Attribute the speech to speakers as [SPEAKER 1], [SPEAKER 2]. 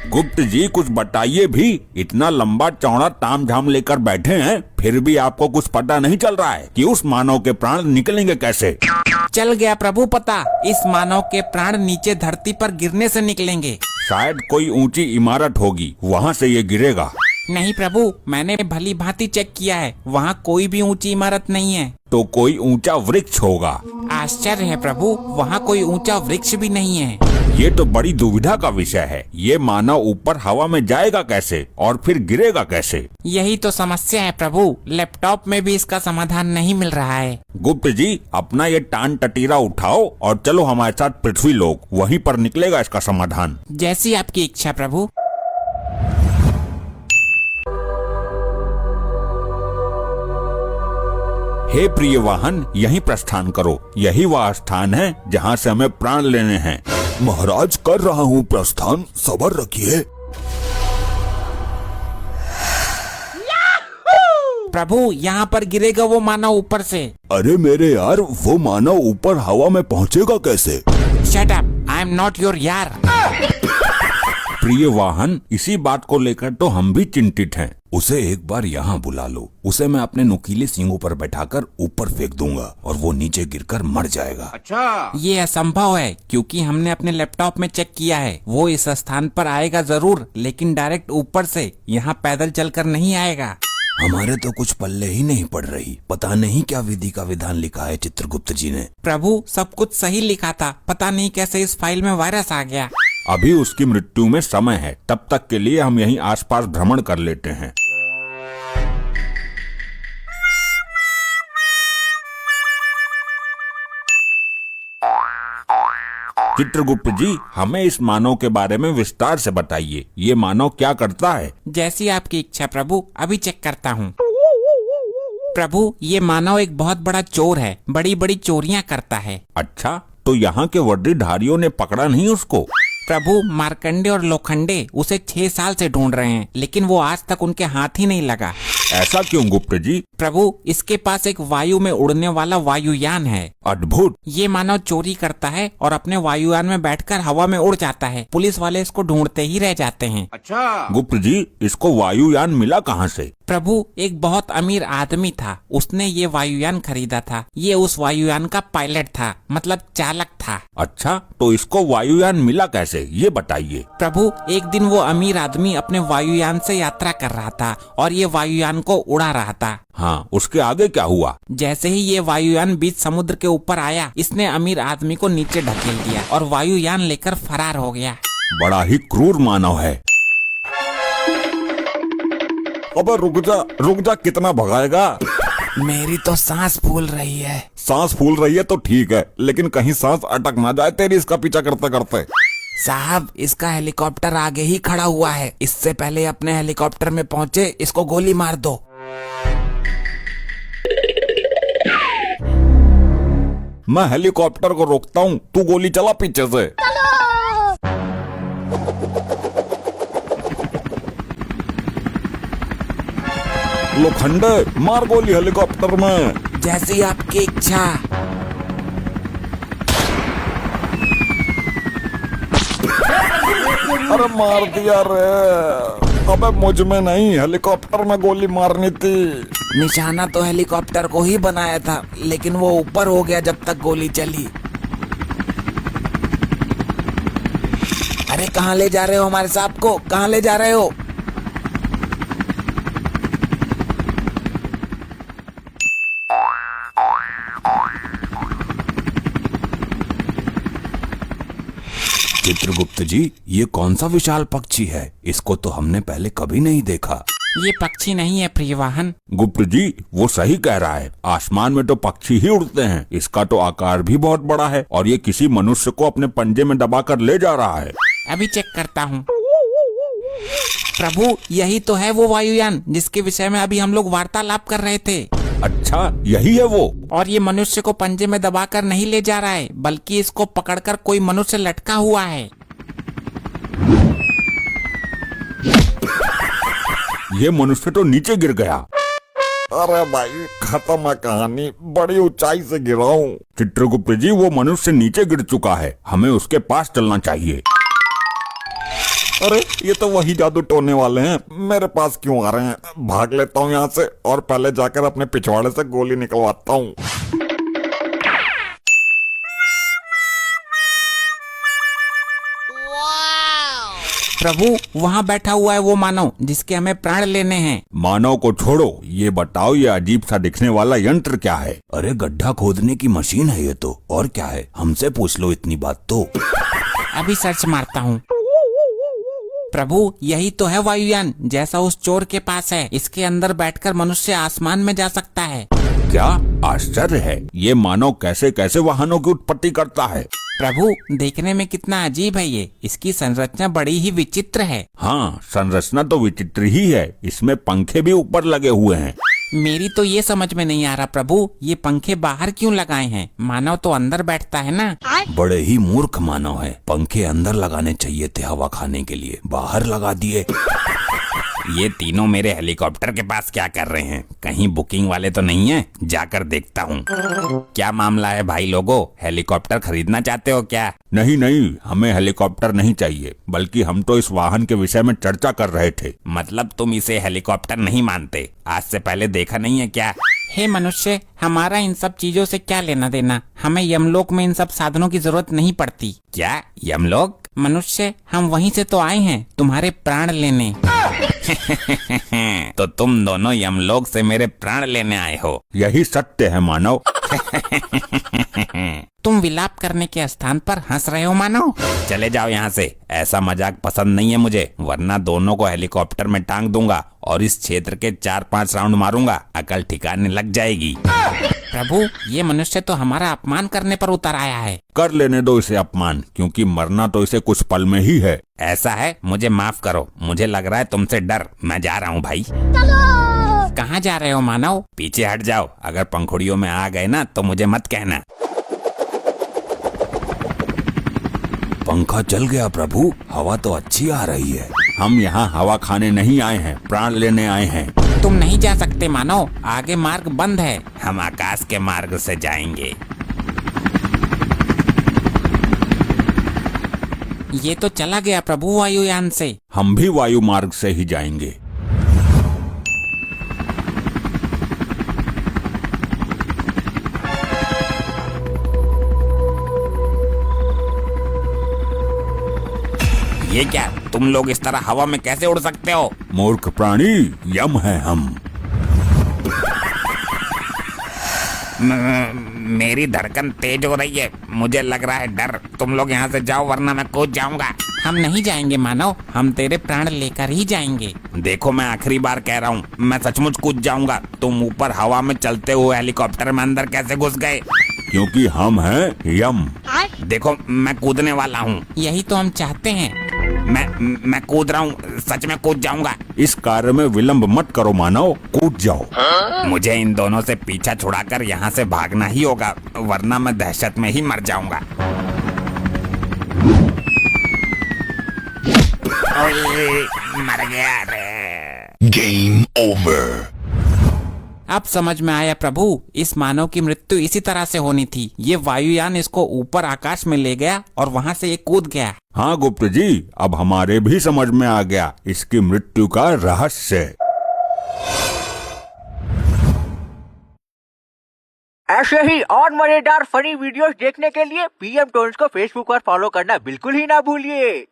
[SPEAKER 1] गुप्त जी कुछ बताइए भी, इतना लंबा चौड़ा तामझाम लेकर बैठे हैं, फिर भी आपको कुछ पता नहीं चल रहा है कि उस मानव के प्राण निकलेंगे कैसे?
[SPEAKER 2] चल गया प्रभु पता, इस मानव के प्राण नीचे धरती पर गिरने से निकलेंगे।
[SPEAKER 1] शायद कोई ऊंची इमारत होगी, वहाँ से ये गिरेगा।
[SPEAKER 2] नहीं प्रभु, मैंने भली भांति चेक किया है, वहाँ कोई भी ऊंची इमारत नहीं है।
[SPEAKER 1] तो कोई ऊंचा वृक्ष होगा।
[SPEAKER 2] आश्चर्य है प्रभु, वहाँ कोई ऊंचा वृक्ष भी नहीं है।
[SPEAKER 1] ये तो बड़ी दुविधा का विषय है। ये मानव ऊपर हवा में जाएगा कैसे और फिर गिरेगा कैसे?
[SPEAKER 2] यही तो समस्या है प्रभु, लैपटॉप में भी इसका समाधान नहीं मिल रहा है।
[SPEAKER 1] गुप्त जी अपना ये टान टटीरा उठाओ और चलो हमारे साथ पृथ्वी लोक, वहीं पर निकलेगा इसका समाधान।
[SPEAKER 2] जैसी आपकी इच्छा प्रभु।
[SPEAKER 1] हे प्रिय वाहन, यहीं प्रस्थान करो। यही वह स्थान है जहाँ से हमें प्राण लेने हैं।
[SPEAKER 3] महाराज कर रहा हूँ प्रस्थान, सब्र रखिए।
[SPEAKER 2] प्रभु यहाँ पर गिरेगा वो मानव ऊपर से।
[SPEAKER 3] अरे मेरे यार, वो मानव ऊपर हवा में पहुँचेगा कैसे?
[SPEAKER 2] Shut up, I am not your यार।
[SPEAKER 1] प्रिय वाहन, इसी बात को लेकर तो हम भी चिंतित हैं।
[SPEAKER 3] उसे एक बार यहाँ बुला लो। उसे मैं अपने नुकीले सींगों पर बैठाकर ऊपर फेंक दूंगा और वो नीचे गिरकर मर जाएगा।
[SPEAKER 1] अच्छा,
[SPEAKER 2] ये असंभव है, क्योंकि हमने अपने लैपटॉप में चेक किया है। वो इस स्थान पर आएगा जरूर, लेकिन डायरेक्ट ऊपर से, यहाँ पैदल चलकर नहीं आएगा।
[SPEAKER 3] हमारे तो कुछ पल्ले ही नहीं पड़ रही। पता नहीं क्या विधि का विधान लिखा है चित्रगुप्त जी ने।
[SPEAKER 2] प्रभु सब कुछ सही लिखा था, पता नहीं कैसे इस फाइल में वायरस आ गया।
[SPEAKER 1] अभी उसकी मृत्यु में समय है, तब तक के लिए हम यहीं आसपास भ्रमण कर लेते हैं। चित्रगुप्त जी, हमें इस मानव के बारे में विस्तार से बताइए। ये मानव क्या करता है?
[SPEAKER 2] जैसी आपकी इच्छा प्रभु, अभी चेक करता हूँ। प्रभु ये मानव एक बहुत बड़ा चोर है, बड़ी बड़ी चोरियाँ करता है।
[SPEAKER 1] अच्छा, तो यहाँ के वर्दीधारियों ने पकड़ा नहीं उसको?
[SPEAKER 2] प्रभु मार्कंडे और लोखंडे उसे 6 साल से ढूंढ रहे हैं, लेकिन वो आज तक उनके हाथ ही नहीं लगा।
[SPEAKER 1] ऐसा क्यों गुप्त जी?
[SPEAKER 2] प्रभु इसके पास एक वायु में उड़ने वाला वायुयान है।
[SPEAKER 1] अद्भुत।
[SPEAKER 2] ये मानव चोरी करता है और अपने वायुयान में बैठकर हवा में उड़ जाता है। पुलिस वाले इसको ढूंढते ही रह जाते हैं।
[SPEAKER 1] अच्छा, गुप्त जी इसको वायुयान मिला कहाँ से?
[SPEAKER 2] प्रभु एक बहुत अमीर आदमी था, उसने ये वायुयान खरीदा था। ये उस वायुयान का पायलट था, मतलब चालक था।
[SPEAKER 1] अच्छा, तो इसको वायुयान मिला कैसे, ये बताइए।
[SPEAKER 2] प्रभु एक दिन वो अमीर आदमी अपने वायुयान से यात्रा कर रहा था और ये वायुयान को उड़ा रहा था।
[SPEAKER 1] हाँ, उसके आगे क्या हुआ?
[SPEAKER 2] जैसे ही ये वायुयान बीच समुद्र के ऊपर आया, इसने अमीर आदमी को नीचे ढकेल दिया और वायुयान लेकर फरार हो गया।
[SPEAKER 1] बड़ा ही क्रूर मानव है। अबे रुक जा, कितना भगाएगा?
[SPEAKER 2] मेरी तो सांस फूल रही है।
[SPEAKER 1] सांस फूल रही है तो ठीक है, लेकिन कहीं सांस अटक ना जाए तेरी इसका पीछा करते करते।
[SPEAKER 2] साहब इसका हेलीकॉप्टर आगे ही खड़ा हुआ है, इससे पहले अपने हेलीकॉप्टर में पहुँचे इसको गोली मार दो।
[SPEAKER 1] मैं हेलीकॉप्टर को रोकता हूँ, तू गोली चला पीछे से। लोखंडे मार गोली हेलीकॉप्टर में।
[SPEAKER 2] जैसी आपकी इच्छा।
[SPEAKER 1] अरे मार दिया रे। अबे मुझ में नहीं, हेलीकॉप्टर में गोली मारनी थी।
[SPEAKER 2] निशाना तो हेलीकॉप्टर को ही बनाया था, लेकिन वो ऊपर हो गया जब तक गोली चली। अरे कहाँ ले जा रहे हो हमारे साहब को, कहाँ ले जा रहे हो?
[SPEAKER 3] चित्रगुप्त जी, ये कौन सा विशाल पक्षी है? इसको तो हमने पहले कभी नहीं देखा।
[SPEAKER 2] ये पक्षी नहीं है प्रियवाहन।
[SPEAKER 1] गुप्त जी वो सही कह रहा है, आसमान में तो पक्षी ही उड़ते हैं। इसका तो आकार भी बहुत बड़ा है और ये किसी मनुष्य को अपने पंजे में दबाकर ले जा रहा है।
[SPEAKER 2] अभी चेक करता हूँ। प्रभु यही तो है वो वायुयान जिसके विषय में अभी हम लोग वार्तालाप कर रहे थे।
[SPEAKER 1] अच्छा, यही है वो।
[SPEAKER 2] और ये मनुष्य को पंजे में दबाकर नहीं ले जा रहा है, बल्कि इसको पकड़कर कोई मनुष्य लटका हुआ है।
[SPEAKER 1] ये मनुष्य तो नीचे गिर गया। अरे भाई खत्म है कहानी, बड़ी ऊंचाई से गिरा हूँ। चित्रगुप्त जी वो मनुष्य नीचे गिर चुका है, हमें उसके पास चलना चाहिए। अरे ये तो वही जादू टोने वाले हैं, मेरे पास क्यों आ रहे हैं? भाग लेता हूँ यहाँ से और पहले जाकर अपने पिछवाड़े से गोली निकलवाता हूँ।
[SPEAKER 2] प्रभु वहाँ बैठा हुआ है वो मानव जिसके हमें प्राण लेने हैं।
[SPEAKER 1] मानव को छोड़ो, ये बताओ ये अजीब सा दिखने वाला यंत्र क्या है?
[SPEAKER 3] अरे गड्ढा खोदने की मशीन है ये तो, और क्या है, हमसे पूछ लो इतनी बात तो।
[SPEAKER 2] अभी सर्च मारता हूँ। प्रभु यही तो है वायुयान, जैसा उस चोर के पास है। इसके अंदर बैठकर मनुष्य आसमान में जा सकता है।
[SPEAKER 1] क्या आश्चर्य है, ये मानव कैसे कैसे वाहनों की उत्पत्ति करता है?
[SPEAKER 2] प्रभु देखने में कितना अजीब है ये, इसकी संरचना बड़ी ही विचित्र है।
[SPEAKER 1] हाँ, संरचना तो विचित्र ही है, इसमें पंखे भी ऊपर लगे हुए हैं।
[SPEAKER 2] मेरी तो ये समझ में नहीं आ रहा प्रभु, ये पंखे बाहर क्यों लगाए हैं? मानव तो अंदर बैठता है ना।
[SPEAKER 3] बड़े ही मूर्ख मानव है, पंखे अंदर लगाने चाहिए थे हवा खाने के लिए, बाहर लगा दिए।
[SPEAKER 2] ये तीनों मेरे हेलीकॉप्टर के पास क्या कर रहे हैं? कहीं बुकिंग वाले तो नहीं है? जाकर देखता हूँ। क्या मामला है भाई लोगों, हेलीकॉप्टर खरीदना चाहते हो क्या?
[SPEAKER 1] नहीं नहीं, हमें हेलीकॉप्टर नहीं चाहिए, बल्कि हम तो इस वाहन के विषय में चर्चा कर रहे थे।
[SPEAKER 2] मतलब तुम इसे हेलीकॉप्टर नहीं मानते? आज से पहले देखा नहीं है क्या? हे मनुष्य, हमारा इन सब चीजों से क्या लेना देना? हमें यमलोक में इन सब साधनों की जरूरत नहीं पड़ती। क्या यमलोक? मनुष्य हम वहीं से तो आए हैं तुम्हारे प्राण लेने। तो तुम दोनों यमलोक से मेरे प्राण लेने आए हो?
[SPEAKER 1] यही सत्य है मानव।
[SPEAKER 2] तुम विलाप करने के स्थान पर हंस रहे हो मानव? चले जाओ यहाँ से, ऐसा मजाक पसंद नहीं है मुझे, वरना दोनों को हेलीकॉप्टर में टांग दूंगा और इस क्षेत्र के 4-5 राउंड मारूंगा, अकल ठिकाने लग जाएगी। प्रभु ये मनुष्य तो हमारा अपमान करने पर उतर आया है।
[SPEAKER 1] कर लेने दो इसे अपमान, क्योंकि मरना तो इसे कुछ पल में ही है।
[SPEAKER 2] ऐसा है, मुझे माफ करो, मुझे लग रहा है तुमसे डर। मैं जा रहा हूँ भाई। कहाँ जा रहे हो मानव? पीछे हट जाओ, अगर पंखुड़ियों में आ गए ना तो मुझे मत कहना।
[SPEAKER 3] पंखा चल गया प्रभु, हवा तो अच्छी आ रही है।
[SPEAKER 1] हम यहाँ हवा खाने नहीं आए हैं, प्राण लेने आए हैं।
[SPEAKER 2] तुम नहीं जा सकते मानव, आगे मार्ग बंद है। हम आकाश के मार्ग से जाएंगे। ये तो चला गया प्रभु वायुयान से।
[SPEAKER 1] हम भी वायु मार्ग से ही जाएंगे।
[SPEAKER 2] ये क्या, तुम लोग इस तरह हवा में कैसे उड़ सकते हो?
[SPEAKER 1] मूर्ख प्राणी, यम है हम।
[SPEAKER 2] मेरी धड़कन तेज हो रही है, मुझे लग रहा है डर। तुम लोग यहाँ से जाओ वरना मैं कूद जाऊंगा। हम नहीं जाएंगे मानव, हम तेरे प्राण लेकर ही जाएंगे। देखो मैं आखिरी बार कह रहा हूँ, मैं सचमुच कूद जाऊंगा। तुम ऊपर हवा में चलते हुए हेलीकॉप्टर में अंदर कैसे घुस गए?
[SPEAKER 1] क्योंकि हम हैं यम।
[SPEAKER 2] देखो मैं कूदने वाला हूँ। यही तो हम चाहते हैं। मैं कूद रहा हूँ, सच में कूद जाऊंगा।
[SPEAKER 1] इस कार्य में विलंब मत करो मानव, कूद जाओ।
[SPEAKER 2] मुझे इन दोनों से पीछा छुड़ाकर यहाँ से भागना ही होगा, वरना मैं दहशत में ही मर जाऊंगा। ओए, मर गया रे।
[SPEAKER 3] Game over.
[SPEAKER 2] अब समझ में आया प्रभु, इस मानव की मृत्यु इसी तरह से होनी थी। ये वायुयान इसको ऊपर आकाश में ले गया और वहाँ से ये कूद गया।
[SPEAKER 1] हाँ गुप्त जी, अब हमारे भी समझ में आ गया इसकी मृत्यु का रहस्य।
[SPEAKER 4] ऐसे ही और मजेदार फनी वीडियोस देखने के लिए पीएम टोन्स को फेसबुक पर फॉलो करना बिल्कुल ही ना भूलिए।